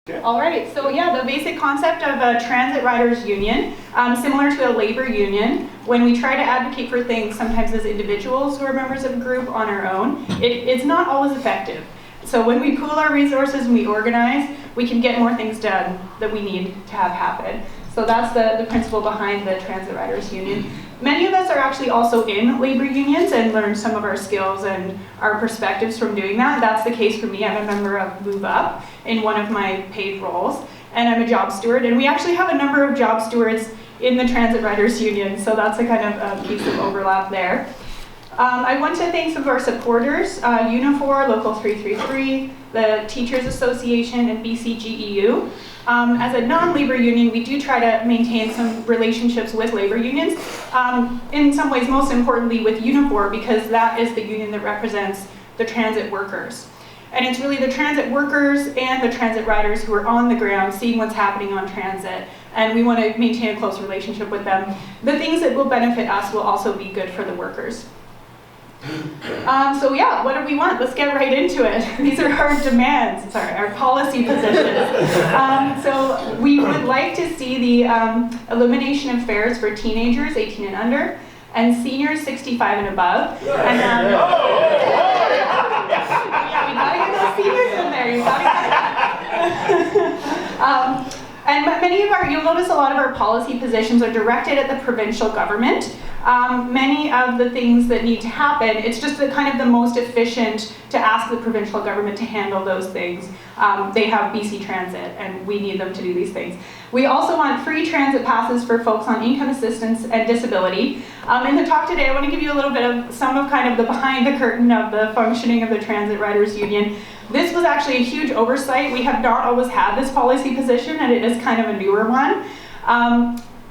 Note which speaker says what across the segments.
Speaker 1: Okay.
Speaker 2: All right, so yeah, the basic concept of a transit riders union, similar to a labor union, when we try to advocate for things, sometimes as individuals who are members of a group on our own, it's not always effective. So when we pool our resources and we organize, we can get more things done that we need to have happen. So that's the principle behind the Transit Riders Union. Many of us are actually also in labor unions and learn some of our skills and our perspectives from doing that. That's the case for me. I'm a member of Move Up in one of my paid roles, and I'm a job steward. And we actually have a number of job stewards in the Transit Riders Union, so that's a kind of a piece of overlap there. I want to thank some of our supporters, Unifor, Local 333, the Teachers Association, and BCGEU. As a non-labor union, we do try to maintain some relationships with labor unions. In some ways, most importantly with Unifor, because that is the union that represents the transit workers. And it's really the transit workers and the transit riders who are on the ground seeing what's happening on transit. And we want to maintain a close relationship with them. The things that will benefit us will also be good for the workers. So yeah, what do we want? Let's get right into it. These are our demands, our policy positions. So we would like to see the elimination of fares for teenagers 18 and under, and seniors 65 and above. And, yeah, we gotta get those seniors in there. You gotta get and many of our, you'll notice a lot of our policy positions are directed at the provincial government. Many of the things that need to happen, it's just the kind of the most efficient to ask the provincial government to handle those things. They have BC Transit, and we need them to do these things. We also want free transit passes for folks on income assistance and disability. In the talk today, I want to give you a little bit of some of kind of the behind the curtain of the functioning of the Transit Riders Union. This was actually a huge oversight. We have not always had this policy position, and it is kind of a newer one.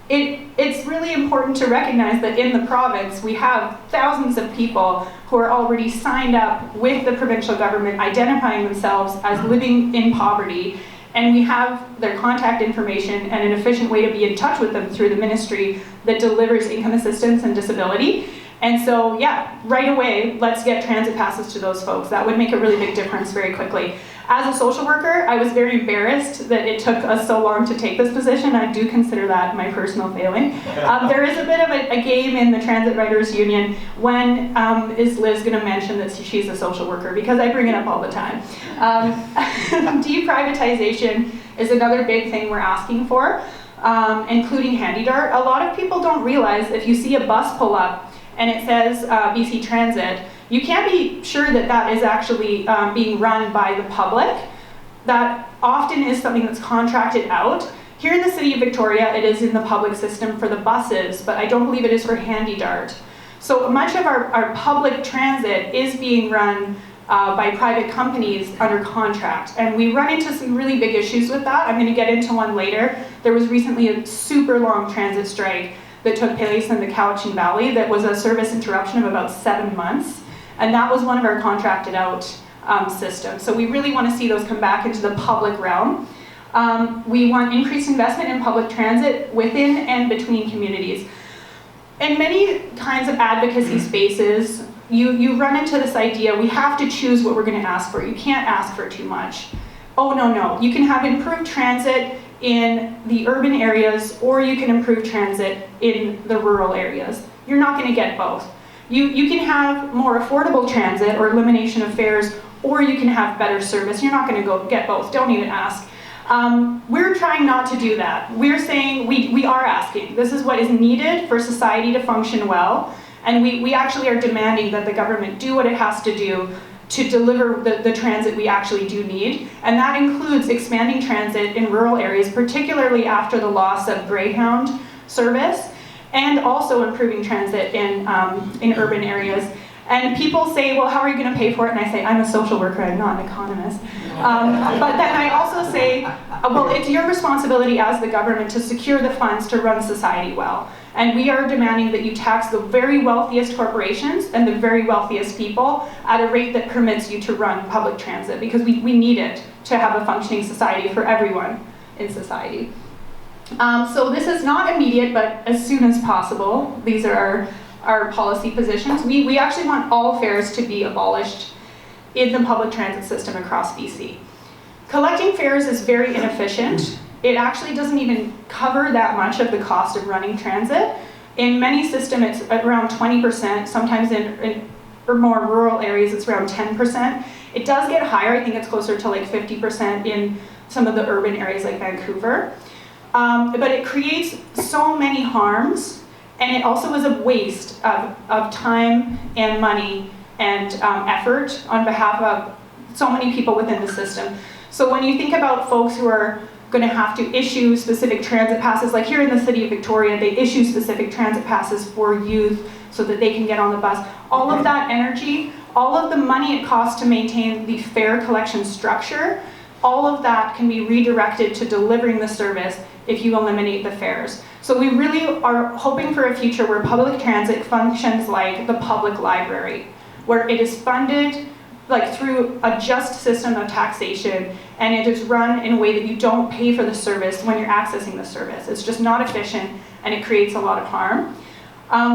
Speaker 2: It's really important to recognize that in the province, we have thousands of people who are already signed up with the provincial government, identifying themselves as living in poverty, and we have their contact information and an efficient way to be in touch with them through the ministry that delivers income assistance and disability. And so, yeah, right away, let's get transit passes to those folks. That would make a really big difference very quickly. As a social worker, I was very embarrassed that it took us so long to take this position. I do consider that my personal failing. There is a bit of a game in the Transit Riders Union. When is Liz going to mention that she's a social worker? Because I bring it up all the time. Deprivatization is another big thing we're asking for, including HandyDart. A lot of people don't realize if you see a bus pull up and it says BC Transit, you can't be sure that that is actually being run by the public. That often is something that's contracted out. Here in the city of Victoria, it is in the public system for the buses, but I don't believe it is for HandyDart. So much of our public transit is being run by private companies under contract, and we run into some really big issues with that. I'm going to get into one later. There was recently a super long transit strike that took place in the Cowichan Valley that was a service interruption of about 7 months. And that was one of our contracted out systems. So we really want to see those come back into the public realm. We want increased investment in public transit within and between communities. In many kinds of advocacy spaces, you run into this idea, we have to choose what we're going to ask for. You can't ask for too much. Oh, no. You can have improved transit in the urban areas, or you can improve transit in the rural areas. You're not going to get both. You can have more affordable transit or elimination of fares, or you can have better service. You're not going to go get both. Don't even ask. We're trying not to do that. We're saying we are asking. This is what is needed for society to function well, and we actually are demanding that the government do what it has to do to deliver the transit we actually do need. And that includes expanding transit in rural areas, particularly after the loss of Greyhound service, and also improving transit in urban areas. And people say, well, how are you going to pay for it? And I say, I'm a social worker, I'm not an economist. But then I also say, well, it's your responsibility as the government to secure the funds to run society well. And we are demanding that you tax the very wealthiest corporations and the very wealthiest people at a rate that permits you to run public transit, because we need it to have a functioning society for everyone in society. So this is not immediate, but as soon as possible. These are our policy positions. We actually want all fares to be abolished in the public transit system across BC. Collecting fares is very inefficient. It actually doesn't even cover that much of the cost of running transit. In many systems, it's around 20%. Sometimes in more rural areas, it's around 10%. It does get higher. I think it's closer to like 50% in some of the urban areas like Vancouver. But it creates so many harms, and it also is a waste of time and money and effort on behalf of so many people within the system. So when you think about folks who are going to have to issue specific transit passes, like here in the city of Victoria, they issue specific transit passes for youth so that they can get on the bus. All of that energy, all of the money it costs to maintain the fare collection structure, all of that can be redirected to delivering the service if you eliminate the fares. So we really are hoping for a future where public transit functions like the public library, where it is funded like through a just system of taxation, and it is run in a way that you don't pay for the service when you're accessing the service. It's just not efficient, and it creates a lot of harm.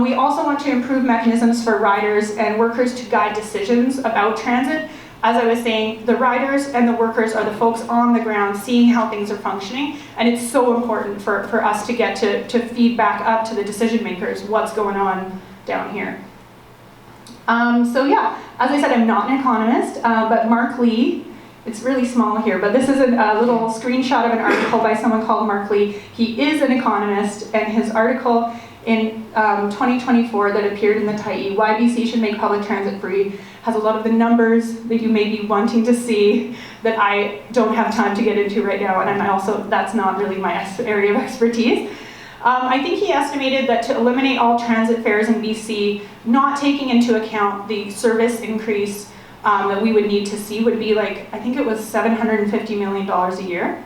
Speaker 2: We also want to improve mechanisms for riders and workers to guide decisions about transit. As I was saying, the riders and the workers are the folks on the ground seeing how things are functioning, and it's so important for us to get to feedback up to the decision makers what's going on down here. So yeah, as I said, I'm not an economist, but Mark Lee, it's really small here, but this is a little screenshot of an article by someone called Mark Lee. He is an economist, and his article in 2024 that appeared in the Tyee, Why BC Should Make Public Transit Free, has a lot of the numbers that you may be wanting to see that I don't have time to get into right now, and that's not really my area of expertise. I think he estimated that to eliminate all transit fares in BC, not taking into account the service increase that we would need to see would be like, I think it was $750 million a year,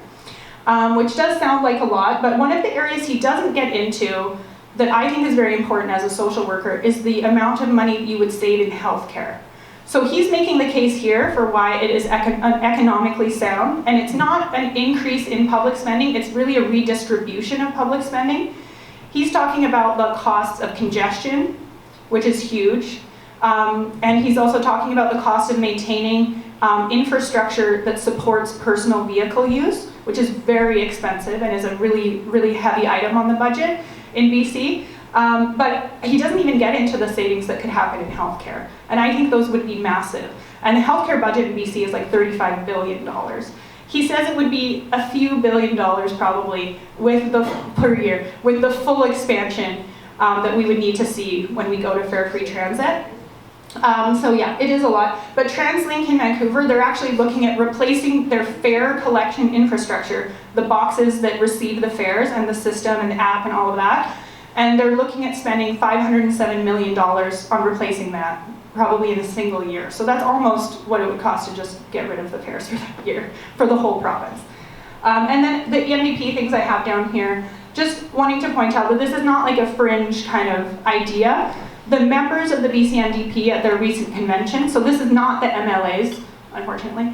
Speaker 2: which does sound like a lot, but one of the areas he doesn't get into that I think is very important as a social worker is the amount of money you would save in healthcare. So he's making the case here for why it is economically sound, and it's not an increase in public spending, it's really a redistribution of public spending. He's talking about the costs of congestion, which is huge, and he's also talking about the cost of maintaining infrastructure that supports personal vehicle use, which is very expensive and is a really, really heavy item on the budget in BC. But he doesn't even get into the savings that could happen in healthcare. And I think those would be massive. And the healthcare budget in BC is like $35 billion. He says it would be a few $billion probably per year with the full expansion that we would need to see when we go to fare-free transit. So yeah, it is a lot. But TransLink in Vancouver, they're actually looking at replacing their fare collection infrastructure, the boxes that receive the fares and the system and the app and all of that. And they're looking at spending $507 million on replacing that, probably in a single year. So that's almost what it would cost to just get rid of the fares for that year, for the whole province. And then the NDP things I have down here, just wanting to point out that this is not like a fringe kind of idea. The members of the BC NDP at their recent convention, so this is not the MLAs, unfortunately.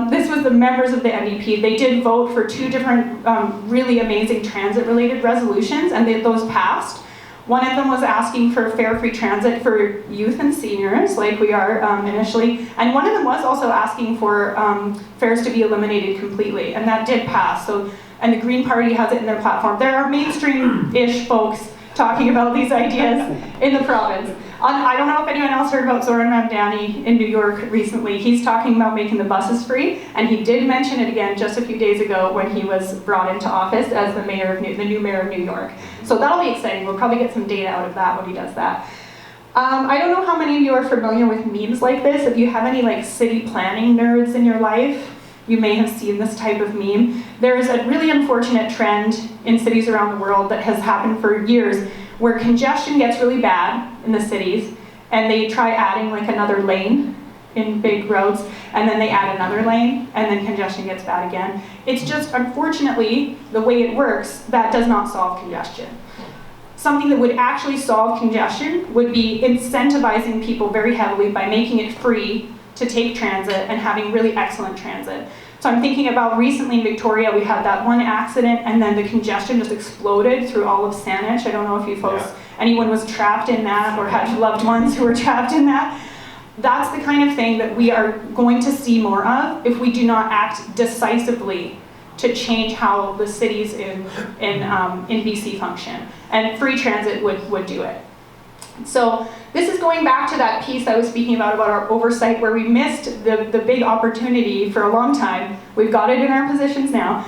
Speaker 2: This was the members of the NDP. They did vote for two different really amazing transit-related resolutions, and those passed. One of them was asking for fare-free transit for youth and seniors, like we are initially, and one of them was also asking for fares to be eliminated completely, and that did pass. So, and the Green Party has it in their platform. There are mainstream-ish folks talking about these ideas in the province. I don't know if anyone else heard about Zoran Mamdani in New York recently. He's talking about making the buses free, and he did mention it again just a few days ago when he was brought into office as the new mayor of New York. So that'll be exciting. We'll probably get some data out of that when he does that. I don't know how many of you are familiar with memes like this. If you have any like city planning nerds in your life, you may have seen this type of meme. There is a really unfortunate trend in cities around the world that has happened for years where congestion gets really bad in the cities and they try adding like another lane in big roads, and then they add another lane, and then congestion gets bad again. It's just, unfortunately, the way it works, that does not solve congestion. Something that would actually solve congestion would be incentivizing people very heavily by making it free to take transit and having really excellent transit. So I'm thinking about recently in Victoria, we had that one accident and then the congestion just exploded through all of Saanich. I don't know if you folks, anyone was trapped in that or had loved ones who were trapped in that. That's the kind of thing that we are going to see more of if we do not act decisively to change how the cities in BC function. And free transit would do it. So this is going back to that piece I was speaking about our oversight, where we missed the big opportunity for a long time. We've got it in our positions now,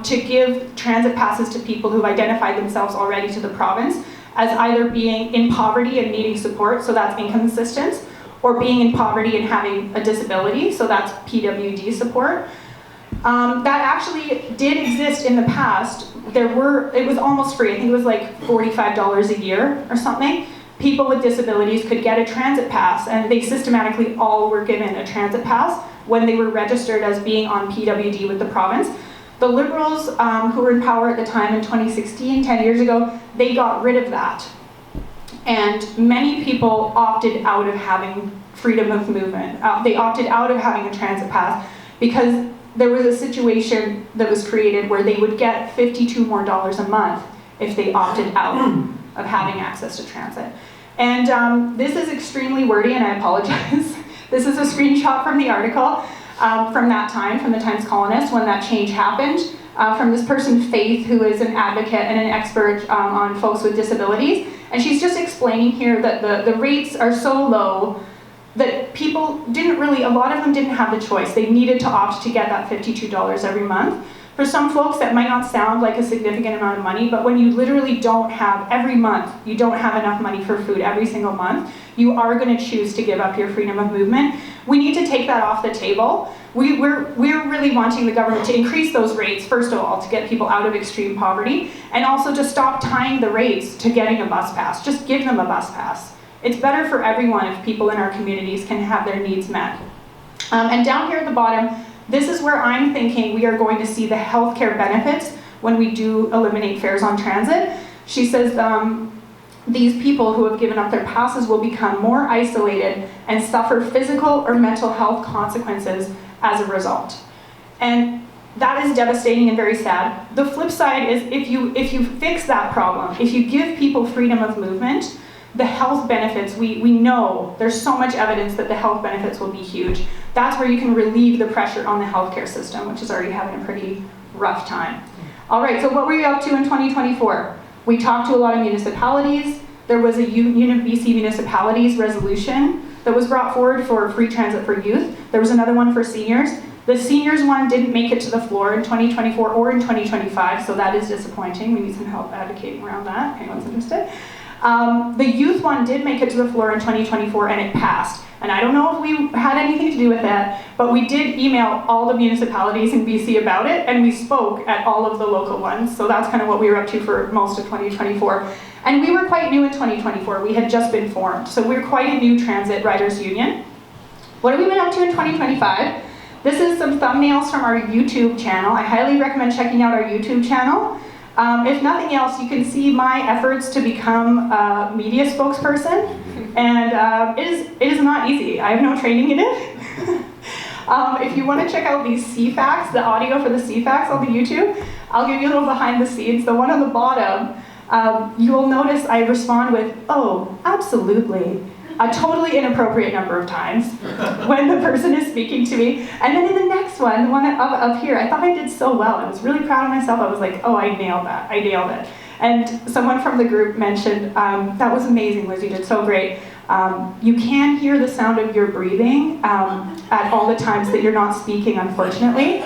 Speaker 2: to give transit passes to people who've identified themselves already to the province as either being in poverty and needing support, so that's income assistance, or being in poverty and having a disability, so that's PWD support. That actually did exist in the past. It was almost free. I think it was like $45 a year or something. People with disabilities could get a transit pass, and they systematically all were given a transit pass when they were registered as being on PWD with the province. The Liberals, who were in power at the time in 2016, 10 years ago, they got rid of that. And many people opted out of having freedom of movement. They opted out of having a transit pass because there was a situation that was created where they would get $52 more a month if they opted out of having access to transit. And this is extremely wordy, and I apologize. This is a screenshot from the article from that time, from the Times Colonist, when that change happened, from this person, Faith, who is an advocate and an expert on folks with disabilities. And she's just explaining here that the rates are so low that people didn't really, a lot of them didn't have the choice. They needed to opt to get that $52 every month. For some folks, that might not sound like a significant amount of money, but when you literally don't have, every month, you don't have enough money for food every single month, you are going to choose to give up your freedom of movement. We need to take that off the table. We're really wanting the government to increase those rates, first of all, to get people out of extreme poverty, and also to stop tying the rates to getting a bus pass. Just give them a bus pass. It's better for everyone if people in our communities can have their needs met. And down here at the bottom, this is where I'm thinking we are going to see the healthcare benefits when we do eliminate fares on transit. She says these people who have given up their passes will become more isolated and suffer physical or mental health consequences as a result. And that is devastating and very sad. The flip side is if you fix that problem, if you give people freedom of movement, the health benefits, we know, there's so much evidence that the health benefits will be huge. That's where you can relieve the pressure on the healthcare system, which is already having a pretty rough time. All right, so what were we up to in 2024? We talked to a lot of municipalities. There was a Union of BC Municipalities resolution that was brought forward for free transit for youth. There was another one for seniors. The seniors one didn't make it to the floor in 2024 or in 2025, so that is disappointing. We need some help advocating around that, if anyone's interested. The youth one did make it to the floor in 2024 and it passed. And I don't know if we had anything to do with that, but we did email all the municipalities in BC about it, and we spoke at all of the local ones. So that's kind of what we were up to for most of 2024. And we were quite new in 2024. We had just been formed. So we're quite a new transit riders union. What have we been up to in 2025? This is some thumbnails from our YouTube channel. I highly recommend checking out our YouTube channel. If nothing else, you can see my efforts to become a media spokesperson, and it is not easy. I have no training in it. If you want to check out these CFACs, the audio for the CFACs on the YouTube, I'll give you a little behind the scenes. The one on the bottom, you will notice I respond with, "Oh, absolutely," a totally inappropriate number of times when the person is speaking to me. And then in the next one, the one up here, I thought I did so well. I was really proud of myself. I was like, oh, I nailed that. I nailed it. And someone from the group mentioned, that was amazing, Liz, you did so great. You can hear the sound of your breathing at all the times that you're not speaking, unfortunately.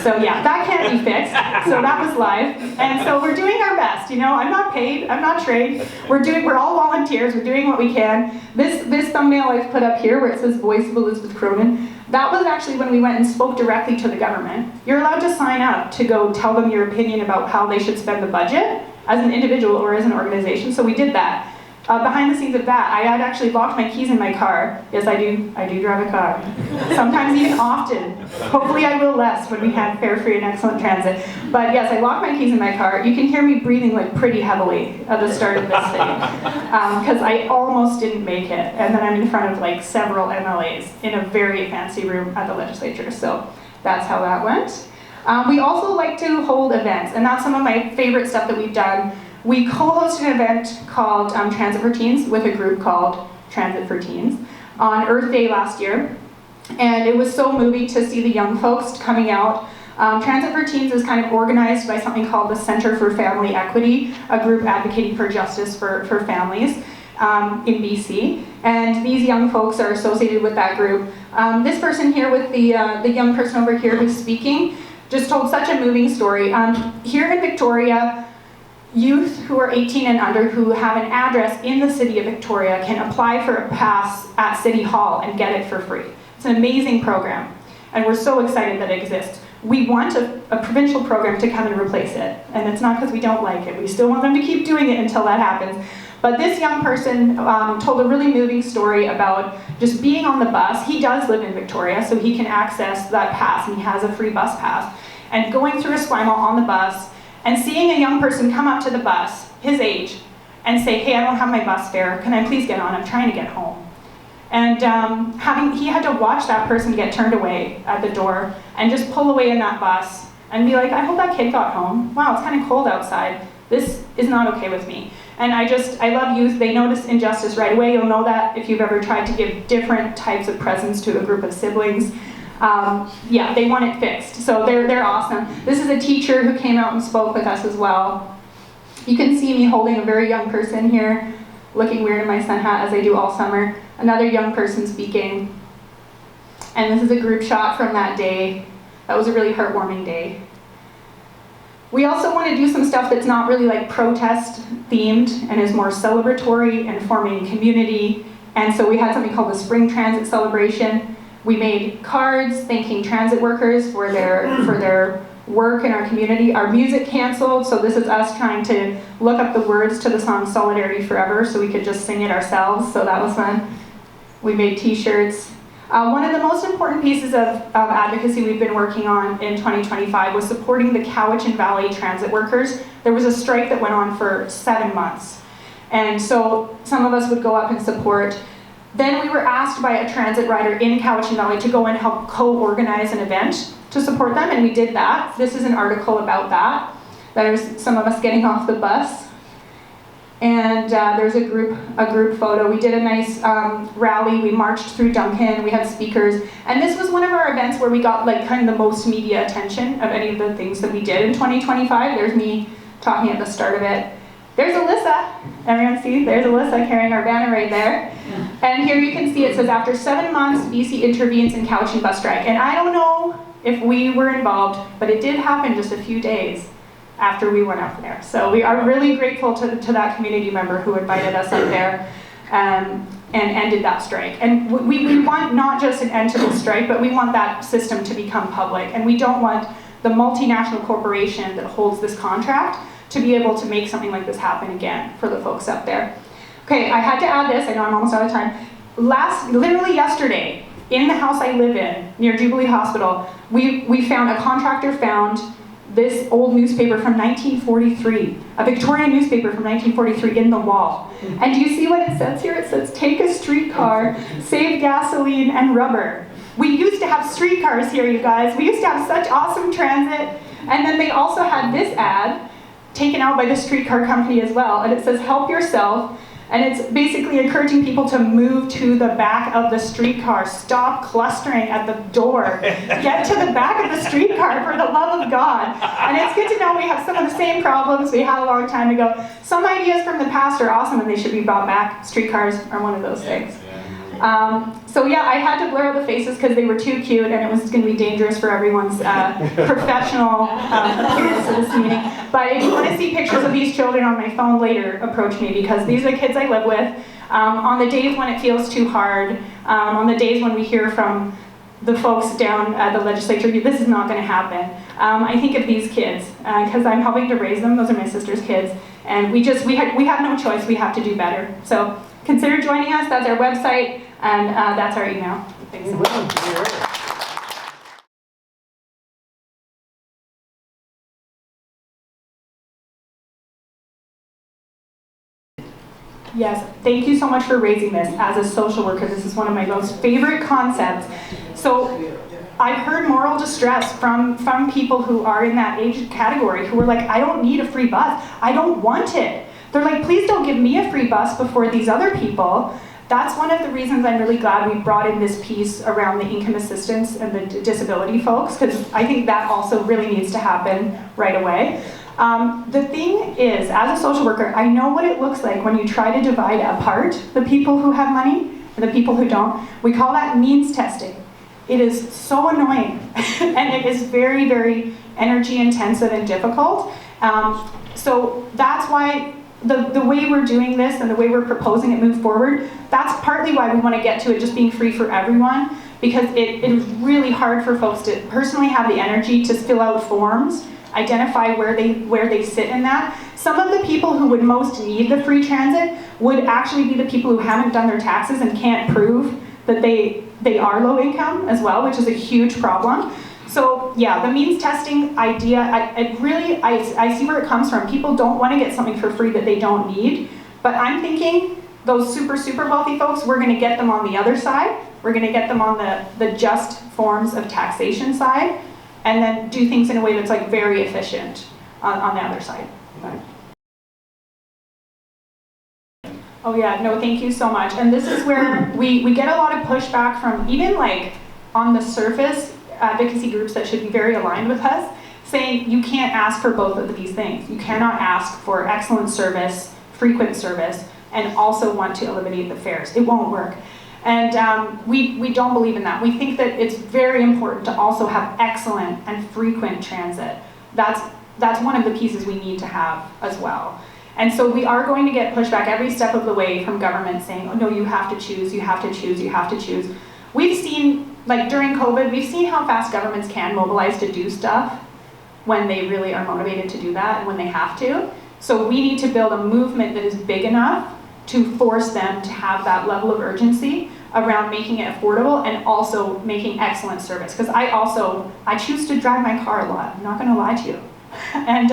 Speaker 2: So yeah, that can't be fixed. So that was live. And so we're doing our best, you know, I'm not paid, I'm not trained. We're all volunteers, we're doing what we can. This thumbnail I've put up here where it says Voice of Elizabeth Cronin, that was actually when we went and spoke directly to the government. You're allowed to sign up to go tell them your opinion about how they should spend the budget as an individual or as an organization, so we did that. Behind the scenes of that, I had actually locked my keys in my car. Yes, I do drive a car. Sometimes even often. Hopefully I will less when we have fare-free and excellent transit. But yes, I locked my keys in my car. You can hear me breathing like pretty heavily at the start of this thing. Because I almost didn't make it. And then I'm in front of like several MLAs in a very fancy room at the legislature. So that's how that went. We also like to hold events, and that's some of my favorite stuff that we've done. We co-hosted an event called Transit for Teens with a group called Transit for Teens. on Earth Day last year. And it was so moving to see the young folks coming out. Transit for Teens is kind of organized by something called the Center for Family Equity, a group advocating for justice for families in BC. And these young folks are associated with that group. This person here with the young person over here who's speaking just told such a moving story. Here in Victoria, youth who are 18 and under who have an address in the city of Victoria can apply for a pass at City Hall and get it for free. It's an amazing program, and we're so excited that it exists. We want a provincial program to come and replace it, and it's not because we don't like it. We still want them to keep doing it until that happens. But this young person told a really moving story about just being on the bus. He does live in Victoria, so he can access that pass, and he has a free bus pass. And going through Esquimalt on the bus, and seeing a young person come up to the bus, his age, and say, hey, I don't have my bus fare, can I please get on? I'm trying to get home. And he had to watch that person get turned away at the door and just pull away in that bus and be like, I hope that kid got home. Wow, it's kind of cold outside. This is not okay with me. And I love youth. They notice injustice right away. You'll know that if you've ever tried to give different types of presents to a group of siblings. Yeah, they want it fixed. So they're awesome. This is a teacher who came out and spoke with us as well. You can see me holding a very young person here, looking weird in my sun hat as I do all summer. Another young person speaking. And this is a group shot from that day. That was a really heartwarming day. We also want to do some stuff that's not really like protest themed and is more celebratory and forming community. And so we had something called the Spring Transit Celebration. We made cards thanking transit workers for their work in our community. Our music canceled, so this is us trying to look up the words to the song Solidarity Forever so we could just sing it ourselves, so that was fun. We made t-shirts. One of the most important pieces of advocacy we've been working on in 2025 was supporting the Cowichan Valley transit workers. There was a strike that went on for 7 months. And so some of us would go up and support. Then we were asked by a transit rider in Cowichan Valley to go and help co-organize an event to support them, and we did that. This is an article about that. There's some of us getting off the bus. And there's a group photo. We did a nice rally. We marched through Duncan. We had speakers. And this was one of our events where we got like kind of the most media attention of any of the things that we did in 2025. There's me talking at the start of it. There's Alyssa. Everyone see? There's Alyssa carrying our banner right there. Yeah. And here you can see it says, after 7 months, BC intervenes in Cowichan bus strike. And I don't know if we were involved, but it did happen just a few days after we went up there. So we are really grateful to that community member who invited us up there and ended that strike. And we want not just an end to the strike, but we want that system to become public. And we don't want the multinational corporation that holds this contract to be able to make something like this happen again for the folks up there. Okay, I had to add this, I know I'm almost out of time. Literally yesterday, in the house I live in, near Jubilee Hospital, we found, a contractor found this old newspaper from 1943, a Victorian newspaper from 1943 in the wall. And do you see what it says here? It says, take a streetcar, save gasoline and rubber. We used to have streetcars here, you guys. We used to have such awesome transit. And then they also had this ad taken out by the streetcar company as well. And it says, help yourself. And it's basically encouraging people to move to the back of the streetcar. Stop clustering at the door. Get to the back of the streetcar, for the love of God. And it's good to know we have some of the same problems we had a long time ago. Some ideas from the past are awesome and they should be brought back. Streetcars are one of those things. So yeah, I had to blur out the faces because they were too cute and it was going to be dangerous for everyone's professional appearance at this meeting. But if you want to see pictures of these children on my phone later, approach me, because these are the kids I live with. On the days when it feels too hard, on the days when we hear from the folks down at the legislature, this is not going to happen. I think of these kids because I'm helping to raise them. Those are my sister's kids, and we have no choice. We have to do better. So consider joining us. That's our website, and that's our email. Thanks so much. Yes, thank you so much for raising this. As a social worker, this is one of my most favorite concepts. So I've heard moral distress from people who are in that age category who are like, I don't need a free bus. I don't want it. They're like, please don't give me a free bus before these other people. That's one of the reasons I'm really glad we brought in this piece around the income assistance and the disability folks, because I think that also really needs to happen right away. The thing is, as a social worker, I know what it looks like when you try to divide apart the people who have money and the people who don't. We call that means testing. It is so annoying, and it is very, very energy intensive and difficult. So that's why the way we're doing this and the way we're proposing it move forward, that's partly why we want to get to it just being free for everyone, because it is really hard for folks to personally have the energy to fill out forms, identify where they sit in that. Some of the people who would most need the free transit would actually be the people who haven't done their taxes and can't prove that they are low income as well, which is a huge problem. So yeah, the means testing idea, I see where it comes from. People don't want to get something for free that they don't need, but I'm thinking those super wealthy folks, we're going to get them on the other side. We're going to get them on the just forms of taxation side, and then do things in a way that's like very efficient on the other side. Oh yeah, no, thank you so much. And this is where we get a lot of pushback from even like on the surface advocacy groups that should be very aligned with us, saying you can't ask for both of these things. You cannot ask for excellent service, frequent service, and also want to eliminate the fares. It won't work. And we don't believe in that. We think that it's very important to also have excellent and frequent transit. That's one of the pieces we need to have as well. And so we are going to get pushback every step of the way from government saying, oh no, you have to choose, you have to choose, you have to choose. We've seen, like during COVID, we've seen how fast governments can mobilize to do stuff when they really are motivated to do that and when they have to. So we need to build a movement that is big enough to force them to have that level of urgency around making it affordable and also making excellent service. Because I choose to drive my car a lot, I'm not gonna lie to you. And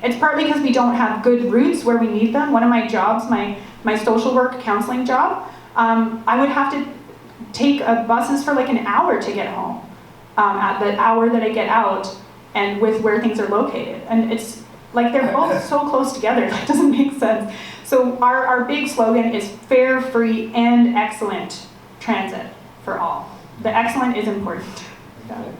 Speaker 2: it's partly because we don't have good routes where we need them. One of my jobs, my social work counseling job, I would have to take buses for like an hour to get home, at the hour that I get out and with where things are located. And it's like they're both so close together, that doesn't make sense. So our big slogan is fair, free, and excellent transit for all. The excellent is important. Got it.